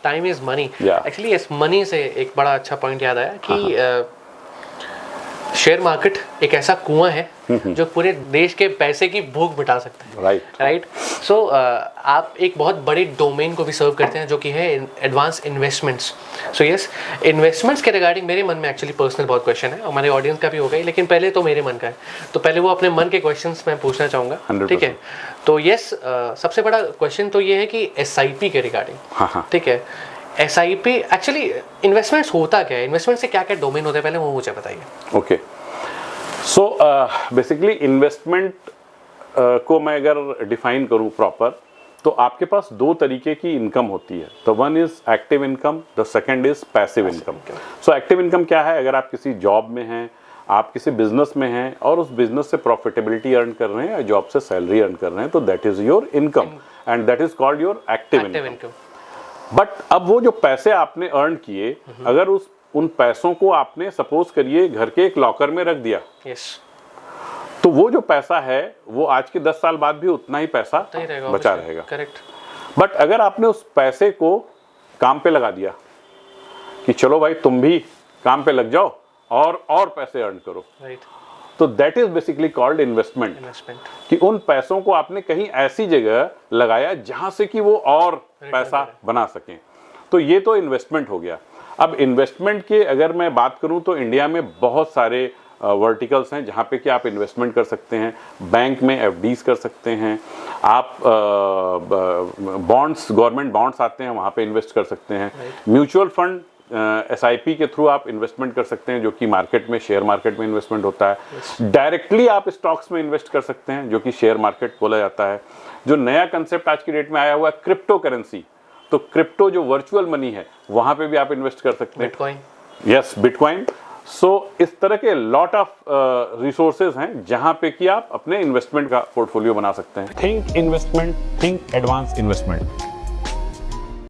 Time is money. Yeah. Actually इस money से एक बड़ा अच्छा पॉइंट याद आया कि शेयर मार्केट एक ऐसा कुआं है जो पूरे देश के पैसे की भूख मिटा सकता है। राइट। सो आप एक बहुत बड़ी डोमेन को भी सर्व करते हैं जो कि है advance investments. So yes, investments के रिगार्डिंग मेरे मन में एक्चुअली पर्सनल बहुत क्वेश्चन है, हमारे ऑडियंस का भी होगा ही, लेकिन पहले तो मेरे मन का है, तो पहले वो अपने मन के क्वेश्चंस मैं पूछना चाहूँगा। ठीक है, तो यस, सबसे बड़ा क्वेश्चन तो ये है कि SIP के रिगार्डिंग। ठीक है, SIP एक्चुअली इन्वेस्टमेंट्स होता क्या है, इन्वेस्टमेंट से क्या क्या डोमेन होते हैं, पहले वो मुझे बताइए। ओके, सो बेसिकली इन्वेस्टमेंट को मैं अगर डिफाइन करूं प्रॉपर, तो आपके पास दो तरीके की इनकम होती है। The one is active income, the second is passive income. So active income क्या है? अगर आप किसी जॉब में हैं, आप किसी बिजनेस में हैं और उस बिजनेस से प्रॉफिटेबिलिटी अर्न कर रहे हैं या जॉब से सैलरी अर्न कर रहे हैं, तो that is your income and that is called your active income. But अब वो जो पैसे आपने अर्न किए, अगर उन पैसों को आपने सपोज करिए घर के एक लॉकर में रख दिया, तो वो जो पैसा है वो आज के 10 साल बाद भी उतना ही पैसा बचा रहेगा। करेक्ट। बट अगर आपने उस पैसे को काम पे लगा दिया कि चलो भाई तुम भी काम पे लग जाओ और पैसे अर्न करो, तो that is basically called investment. कि उन पैसों को आपने कहीं ऐसी जगह लगाया जहां से कि वो और पैसा बना सकें, तो ये तो इन्वेस्टमेंट हो गया। अब इन्वेस्टमेंट की अगर मैं बात करूं तो इंडिया में बहुत सारे वर्टिकल्स हैं जहां पे कि आप इन्वेस्टमेंट कर सकते हैं। बैंक में FDs कर सकते हैं आप, बॉन्ड्स, गवर्नमेंट बॉन्ड्स आते हैं वहां पे इन्वेस्ट कर सकते हैं। म्यूचुअल फंड SIP के थ्रू आप इन्वेस्टमेंट कर सकते हैं, जो कि मार्केट में, शेयर मार्केट में इन्वेस्टमेंट होता है। डायरेक्टली आप स्टॉक्स में इन्वेस्ट कर सकते हैं, जो कि शेयर मार्केट बोला जाता है। जो नया कंसेप्ट आज की डेट में आया हुआ है, क्रिप्टो करेंसी, तो क्रिप्टो जो वर्चुअल मनी है वहां पे भी आप इन्वेस्ट कर सकते हैं। Bitcoin, yes, bitcoin. सो इस तरह के लॉट ऑफ रिसोर्सेज हैं जहां पे कि आप अपने इन्वेस्टमेंट का पोर्टफोलियो बना सकते हैं। Think investment, think advance investment.